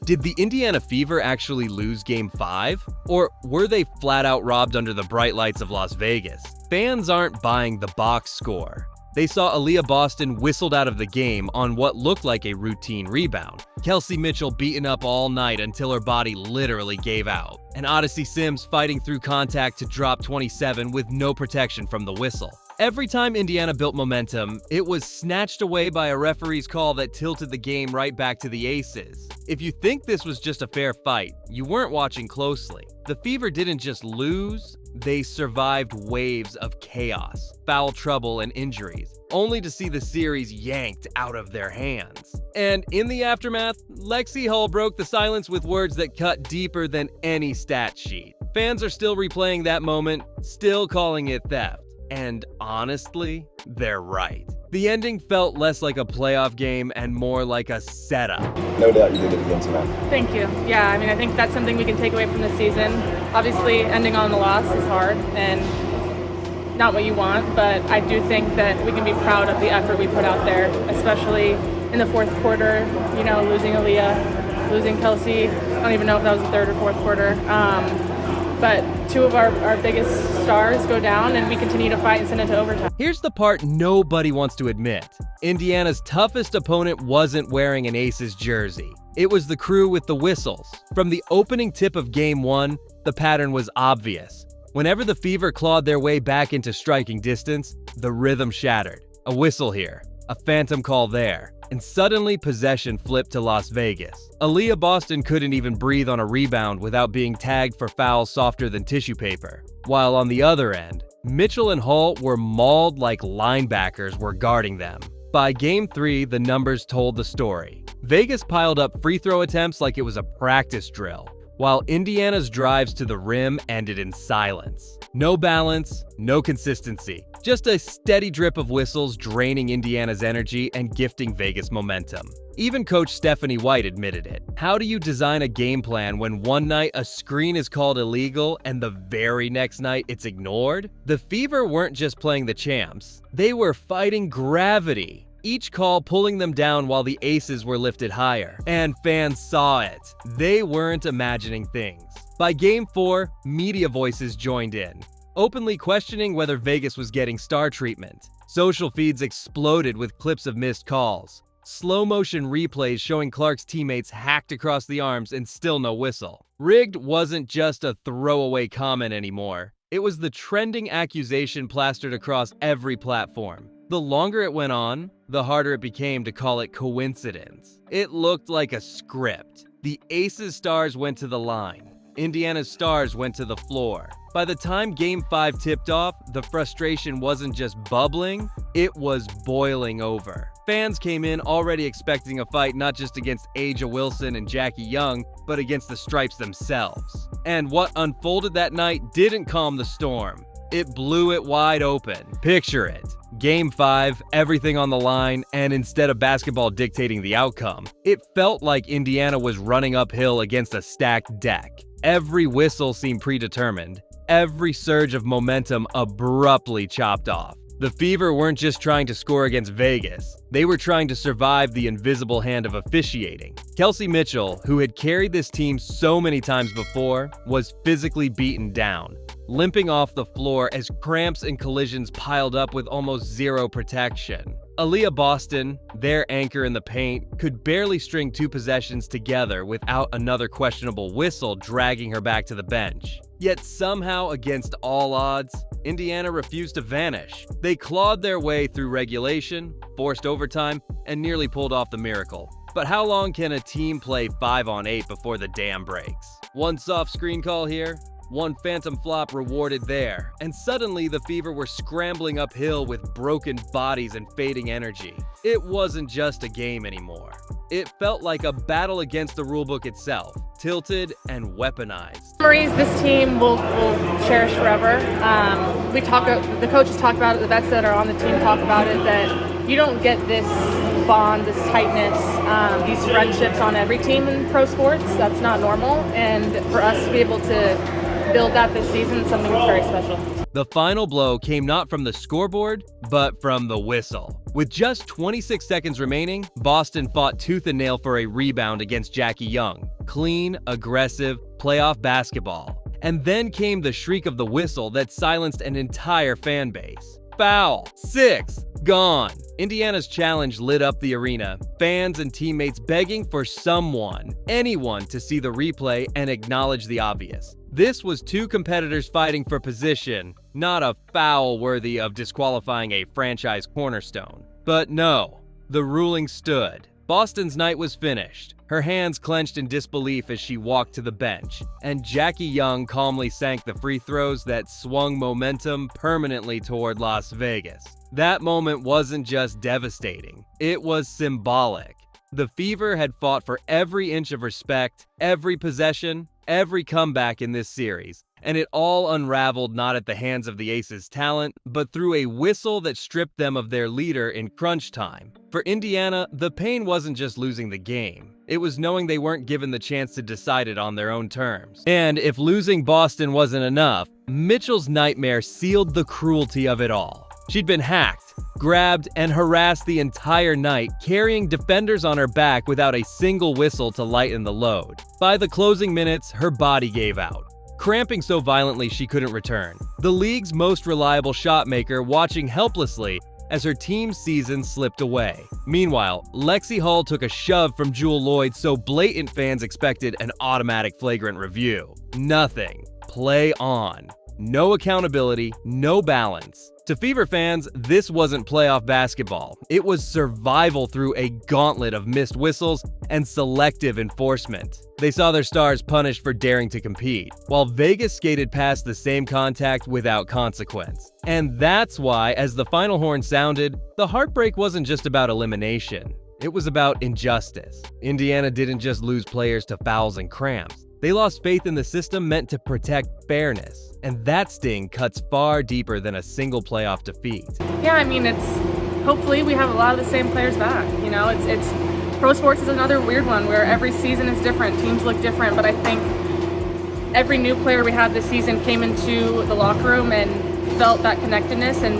Did the Indiana Fever actually lose Game 5? Or were they flat out robbed under the bright lights of Las Vegas? Fans aren't buying the box score. They saw Aaliyah Boston whistled out of the game on what looked like a routine rebound. Kelsey Mitchell beaten up all night until her body literally gave out. And Odyssey Sims fighting through contact to drop 27 with no protection from the whistle. Every time Indiana built momentum, it was snatched away by a referee's call that tilted the game right back to the Aces. If you think this was just a fair fight, you weren't watching closely. The Fever didn't just lose, they survived waves of chaos, foul trouble, and injuries, only to see the series yanked out of their hands. And in the aftermath, Lexi Hull broke the silence with words that cut deeper than any stat sheet. Fans are still replaying that moment, still calling it theft. And honestly, they're right. The ending felt less like a playoff game and more like a setup. No doubt you did it again tonight. Thank you. Yeah, I mean, I think that's something we can take away from this season. Obviously, ending on a loss is hard and not what you want, but I do think that we can be proud of the effort we put out there, especially in the fourth quarter, you know, losing Aaliyah, losing Kelsey. I don't even know if that was the third or fourth quarter. But two of our biggest stars go down, and we continue to fight and send it to overtime. Here's the part nobody wants to admit. Indiana's toughest opponent wasn't wearing an Aces jersey. It was the crew with the whistles. From the opening tip of Game 1, the pattern was obvious. Whenever the Fever clawed their way back into striking distance, the rhythm shattered. A whistle here, a phantom call there, and suddenly possession flipped to Las Vegas. Aaliyah Boston couldn't even breathe on a rebound without being tagged for fouls softer than tissue paper. While on the other end, Mitchell and Hull were mauled like linebackers were guarding them. By Game 3, the numbers told the story. Vegas piled up free throw attempts like it was a practice drill, while Indiana's drives to the rim ended in silence. No balance, no consistency. Just a steady drip of whistles draining Indiana's energy and gifting Vegas momentum. Even Coach Stephanie White admitted it. How do you design a game plan when one night a screen is called illegal and the very next night it's ignored? The Fever weren't just playing the champs. They were fighting gravity. Each call pulling them down while the Aces were lifted higher. And fans saw it. They weren't imagining things. By Game 4, media voices joined in, openly questioning whether Vegas was getting star treatment. Social feeds exploded with clips of missed calls. Slow-motion replays showing Clark's teammates hacked across the arms and still no whistle. Rigged wasn't just a throwaway comment anymore. It was the trending accusation plastered across every platform. The longer it went on, the harder it became to call it coincidence. It looked like a script. The Aces stars went to the line. Indiana's stars went to the floor. By the time Game 5 tipped off, the frustration wasn't just bubbling, it was boiling over. Fans came in already expecting a fight not just against A'ja Wilson and Jackie Young, but against the Stripes themselves. And what unfolded that night didn't calm the storm. It blew it wide open. Picture it. Game 5, everything on the line, and instead of basketball dictating the outcome, it felt like Indiana was running uphill against a stacked deck. Every whistle seemed predetermined. Every surge of momentum abruptly chopped off. The Fever weren't just trying to score against Vegas. They were trying to survive the invisible hand of officiating. Kelsey Mitchell, who had carried this team so many times before, was physically beaten down, limping off the floor as cramps and collisions piled up with almost zero protection. Aaliyah Boston, their anchor in the paint, could barely string two possessions together without another questionable whistle dragging her back to the bench. Yet somehow, against all odds, Indiana refused to vanish. They clawed their way through regulation, forced overtime, and nearly pulled off the miracle. But how long can a team play 5-on-8 before the dam breaks? One soft screen call here, one phantom flop rewarded there, and suddenly the Fever were scrambling uphill with broken bodies and fading energy. It wasn't just a game anymore. It felt like a battle against the rulebook itself, tilted and weaponized. Memories this team will cherish forever. The coaches talk about it, the vets that are on the team talk about it, that you don't get this bond, this tightness, these friendships on every team in pro sports. That's not normal, and for us to be able to build that this season is something that's very special. The final blow came not from the scoreboard, but from the whistle. With just 26 seconds remaining, Boston fought tooth and nail for a rebound against Jackie Young. Clean, aggressive, playoff basketball. And then came the shriek of the whistle that silenced an entire fan base. Foul. 6. Gone. Indiana's challenge lit up the arena, fans and teammates begging for someone, anyone, to see the replay and acknowledge the obvious. This was two competitors fighting for position, not a foul worthy of disqualifying a franchise cornerstone. But no, the ruling stood. Boston's night was finished, her hands clenched in disbelief as she walked to the bench, and Jackie Young calmly sank the free throws that swung momentum permanently toward Las Vegas. That moment wasn't just devastating, it was symbolic. The Fever had fought for every inch of respect, every possession, every comeback in this series, and it all unraveled not at the hands of the Aces' talent, but through a whistle that stripped them of their leader in crunch time. For Indiana, the pain wasn't just losing the game. It was knowing they weren't given the chance to decide it on their own terms. And if losing Boston wasn't enough, Mitchell's nightmare sealed the cruelty of it all. She'd been hacked, grabbed, and harassed the entire night, carrying defenders on her back without a single whistle to lighten the load. By the closing minutes, her body gave out, cramping so violently she couldn't return. The league's most reliable shot maker watching helplessly as her team's season slipped away. Meanwhile, Lexi Hull took a shove from Jewel Lloyd so blatant fans expected an automatic flagrant review. Nothing. Play on. No accountability, no balance. To Fever fans, this wasn't playoff basketball. It was survival through a gauntlet of missed whistles and selective enforcement. They saw their stars punished for daring to compete, while Vegas skated past the same contact without consequence. And that's why, as the final horn sounded, the heartbreak wasn't just about elimination. It was about injustice. Indiana didn't just lose players to fouls and cramps. They lost faith in the system meant to protect fairness. And that sting cuts far deeper than a single playoff defeat. Yeah, I mean, hopefully we have a lot of the same players back. You know, it's pro sports is another weird one where every season is different, teams look different, but I think every new player we had this season came into the locker room and felt that connectedness and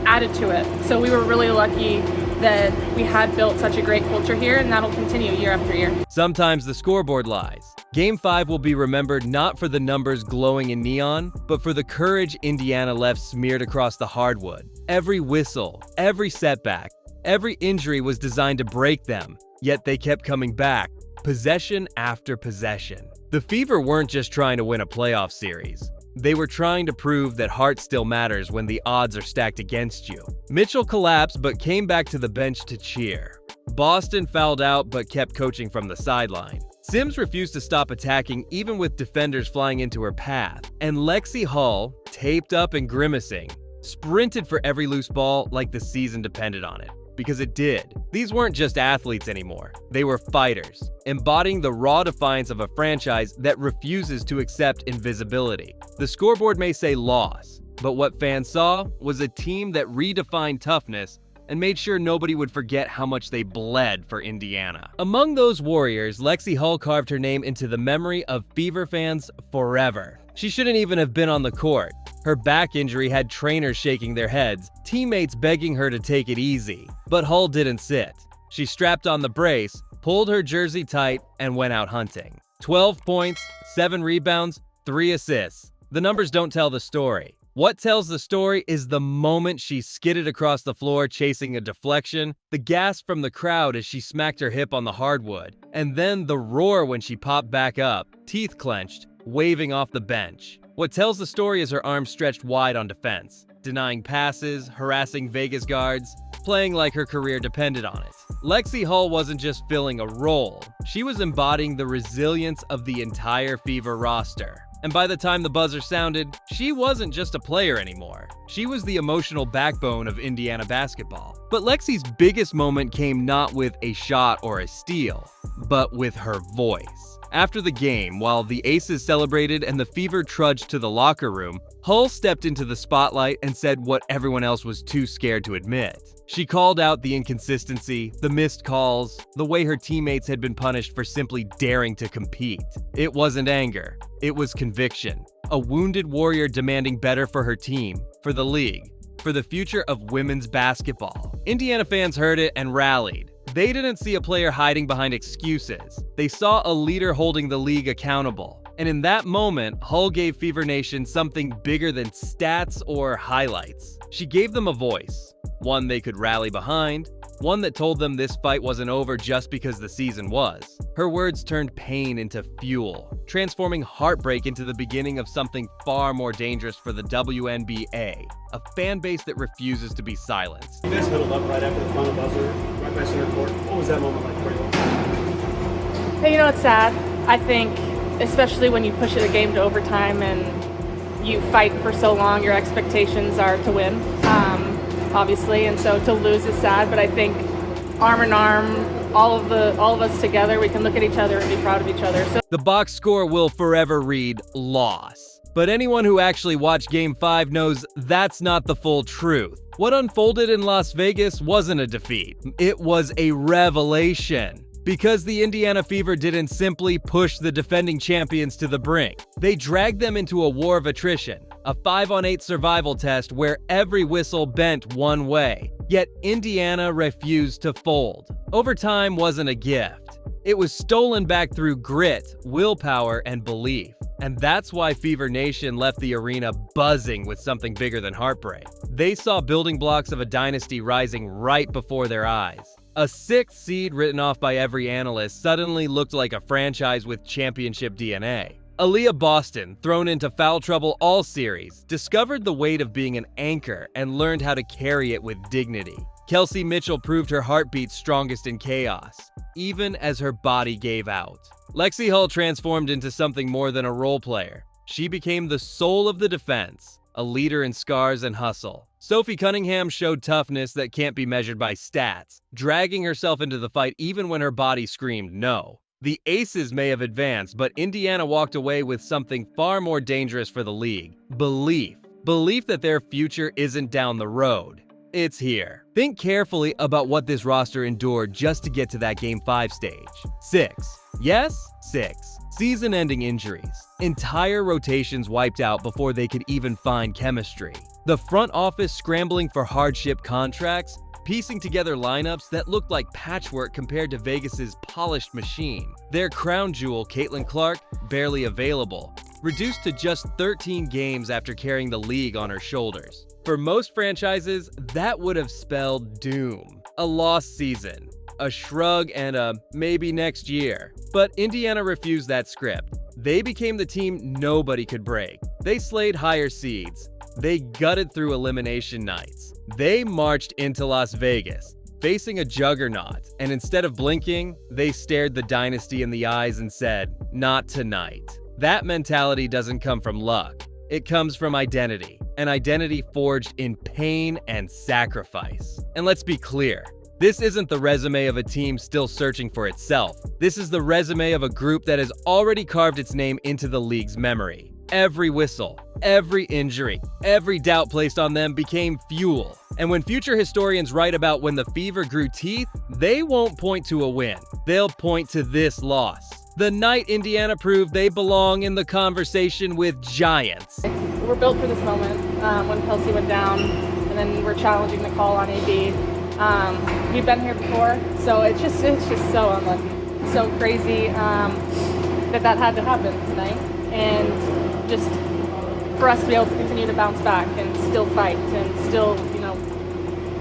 added to it. So we were really lucky that we had built such a great culture here, and that'll continue year after year. Sometimes the scoreboard lies. Game 5 will be remembered not for the numbers glowing in neon, but for the courage Indiana left smeared across the hardwood. Every whistle, every setback, every injury was designed to break them, yet they kept coming back, possession after possession. The Fever weren't just trying to win a playoff series. They were trying to prove that heart still matters when the odds are stacked against you. Mitchell collapsed but came back to the bench to cheer. Boston fouled out but kept coaching from the sideline. Sims refused to stop attacking even with defenders flying into her path. And Lexi Hull, taped up and grimacing, sprinted for every loose ball like the season depended on it. Because it did. These weren't just athletes anymore. They were fighters, embodying the raw defiance of a franchise that refuses to accept invisibility. The scoreboard may say loss, but what fans saw was a team that redefined toughness and made sure nobody would forget how much they bled for Indiana. Among those warriors, Lexi Hull carved her name into the memory of Fever fans forever. She shouldn't even have been on the court. Her back injury had trainers shaking their heads, teammates begging her to take it easy. But Hull didn't sit. She strapped on the brace, pulled her jersey tight, and went out hunting. 12 points, 7 rebounds, 3 assists. The numbers don't tell the story. What tells the story is the moment she skidded across the floor chasing a deflection, the gasp from the crowd as she smacked her hip on the hardwood, and then the roar when she popped back up, teeth clenched, waving off the bench. What tells the story is her arms stretched wide on defense, denying passes, harassing Vegas guards, playing like her career depended on it. Lexi Hull wasn't just filling a role, she was embodying the resilience of the entire Fever roster. And by the time the buzzer sounded, she wasn't just a player anymore. She was the emotional backbone of Indiana basketball. But Lexi's biggest moment came not with a shot or a steal, but with her voice. After the game, while the Aces celebrated and the Fever trudged to the locker room, Hull stepped into the spotlight and said what everyone else was too scared to admit. She called out the inconsistency, the missed calls, the way her teammates had been punished for simply daring to compete. It wasn't anger, it was conviction. A wounded warrior demanding better for her team, for the league, for the future of women's basketball. Indiana fans heard it and rallied. They didn't see a player hiding behind excuses. They saw a leader holding the league accountable. And in that moment, Hull gave Fever Nation something bigger than stats or highlights. She gave them a voice, one they could rally behind, one that told them this fight wasn't over just because the season was. Her words turned pain into fuel, transforming heartbreak into the beginning of something far more dangerous for the WNBA, a fan base that refuses to be silenced. You guys huddled up right after the final buzzer, right by center court. What was that moment like for you? Hey, it's sad. I think, especially when you push a game to overtime and you fight for so long, your expectations are to win, obviously, and so to lose is sad. But I think arm in arm, all of us together, we can look at each other and be proud of each other. So the box score will forever read loss. But anyone who actually watched Game 5 knows that's not the full truth. What unfolded in Las Vegas wasn't a defeat. It was a revelation. Because the Indiana Fever didn't simply push the defending champions to the brink. They dragged them into a war of attrition, a 5-on-8 survival test where every whistle bent one way. Yet Indiana refused to fold. Overtime wasn't a gift. It was stolen back through grit, willpower, and belief. And that's why Fever Nation left the arena buzzing with something bigger than heartbreak. They saw building blocks of a dynasty rising right before their eyes. A 6th seed written off by every analyst suddenly looked like a franchise with championship DNA. Aaliyah Boston, thrown into foul trouble all series, discovered the weight of being an anchor and learned how to carry it with dignity. Kelsey Mitchell proved her heartbeat strongest in chaos, even as her body gave out. Lexi Hull transformed into something more than a role player. She became the soul of the defense, a leader in scars and hustle. Sophie Cunningham showed toughness that can't be measured by stats, dragging herself into the fight even when her body screamed no. The Aces may have advanced, but Indiana walked away with something far more dangerous for the league. Belief. Belief that their future isn't down the road. It's here. Think carefully about what this roster endured just to get to that Game 5 stage. 6. Yes, 6. Season-ending injuries. Entire rotations wiped out before they could even find chemistry. The front office scrambling for hardship contracts, piecing together lineups that looked like patchwork compared to Vegas's polished machine. Their crown jewel, Caitlin Clark, barely available, reduced to just 13 games after carrying the league on her shoulders. For most franchises, that would have spelled doom. A lost season, a shrug, and a maybe next year. But Indiana refused that script. They became the team nobody could break. They slayed higher seeds. They gutted through elimination nights. They marched into Las Vegas, facing a juggernaut, and instead of blinking, they stared the dynasty in the eyes and said, "Not tonight." That mentality doesn't come from luck. It comes from identity, an identity forged in pain and sacrifice. And let's be clear, this isn't the resume of a team still searching for itself. This is the resume of a group that has already carved its name into the league's memory. Every whistle, every injury, every doubt placed on them became fuel. And when future historians write about when the Fever grew teeth, they won't point to a win. They'll point to this loss. The night Indiana proved they belong in the conversation with giants. we're built for this moment. When Kelsey went down, and then we're challenging the call on AD. We've been here before, so it's just so unlucky. It's so crazy that had to happen tonight, and just for us to be able to continue to bounce back and still fight and still,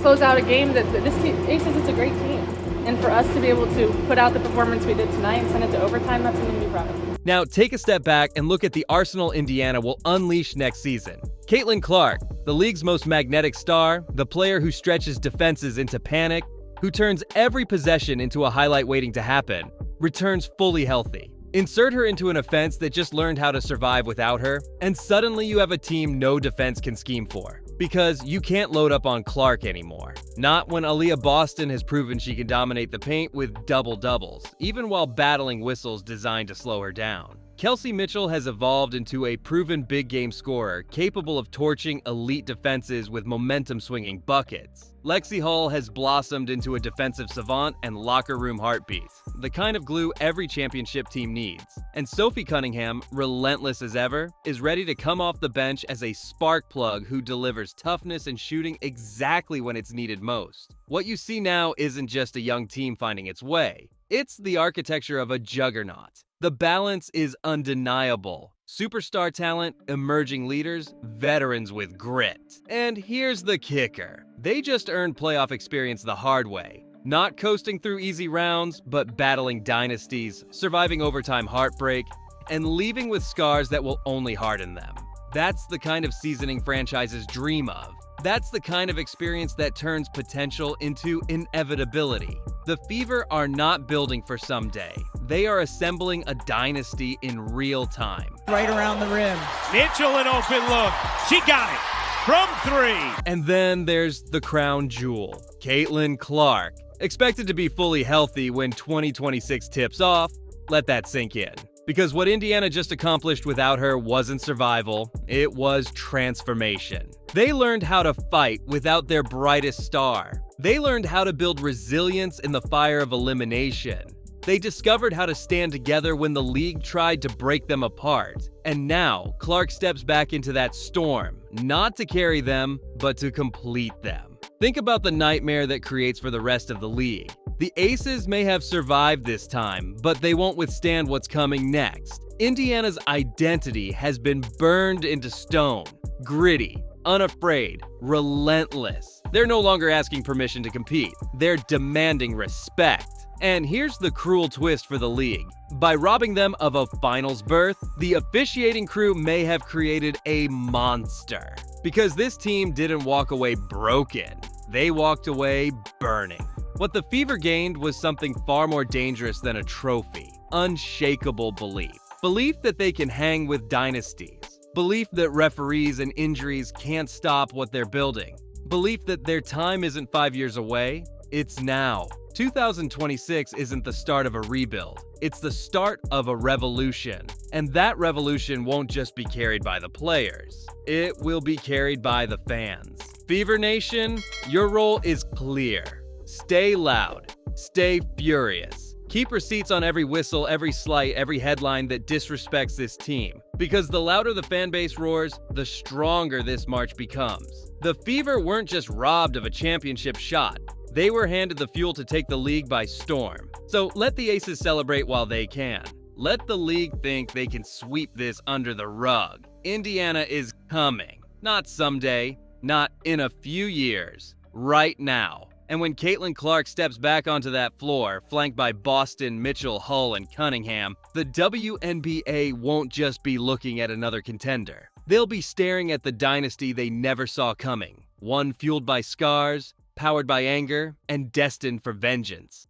close out a game that this team, Aces, it's a great team. And for us to be able to put out the performance we did tonight and send it to overtime, that's something to be proud of. Now, take a step back and look at the arsenal Indiana will unleash next season. Caitlin Clark, the league's most magnetic star, the player who stretches defenses into panic, who turns every possession into a highlight waiting to happen, returns fully healthy. Insert her into an offense that just learned how to survive without her, and suddenly you have a team no defense can scheme for. Because you can't load up on Clark anymore. Not when Aaliyah Boston has proven she can dominate the paint with double-doubles, even while battling whistles designed to slow her down. Kelsey Mitchell has evolved into a proven big-game scorer capable of torching elite defenses with momentum-swinging buckets. Lexi Hull has blossomed into a defensive savant and locker-room heartbeat, the kind of glue every championship team needs. And Sophie Cunningham, relentless as ever, is ready to come off the bench as a spark plug who delivers toughness and shooting exactly when it's needed most. What you see now isn't just a young team finding its way. It's the architecture of a juggernaut. The balance is undeniable. Superstar talent, emerging leaders, veterans with grit. And here's the kicker. They just earned playoff experience the hard way. Not coasting through easy rounds, but battling dynasties, surviving overtime heartbreak, and leaving with scars that will only harden them. That's the kind of seasoning franchises dream of. That's the kind of experience that turns potential into inevitability. The Fever are not building for someday. They are assembling a dynasty in real time. Right around the rim. Mitchell an open look. She got it from 3. And then there's the crown jewel, Caitlin Clark. Expected to be fully healthy when 2026 tips off. Let that sink in. Because what Indiana just accomplished without her wasn't survival, it was transformation. They learned how to fight without their brightest star. They learned how to build resilience in the fire of elimination. They discovered how to stand together when the league tried to break them apart. And now, Clark steps back into that storm, not to carry them, but to complete them. Think about the nightmare that creates for the rest of the league. The Aces may have survived this time, but they won't withstand what's coming next. Indiana's identity has been burned into stone. Gritty, unafraid, relentless. They're no longer asking permission to compete. They're demanding respect. And here's the cruel twist for the league. By robbing them of a finals berth, the officiating crew may have created a monster. Because this team didn't walk away broken. They walked away burning. What the Fever gained was something far more dangerous than a trophy. Unshakable belief. Belief that they can hang with dynasties. Belief that referees and injuries can't stop what they're building. Belief that their time isn't 5 years away, it's now. 2026 isn't the start of a rebuild. It's the start of a revolution. And that revolution won't just be carried by the players. It will be carried by the fans. Fever Nation, your role is clear. Stay loud. Stay furious. Keep receipts on every whistle, every slight, every headline that disrespects this team. Because the louder the fan base roars, the stronger this march becomes. The Fever weren't just robbed of a championship shot. They were handed the fuel to take the league by storm. So let the Aces celebrate while they can. Let the league think they can sweep this under the rug. Indiana is coming. Not someday, not in a few years. Right now. And when Caitlin Clark steps back onto that floor, flanked by Boston, Mitchell, Hull, and Cunningham, the WNBA won't just be looking at another contender. They'll be staring at the dynasty they never saw coming. One fueled by scars, powered by anger, and destined for vengeance.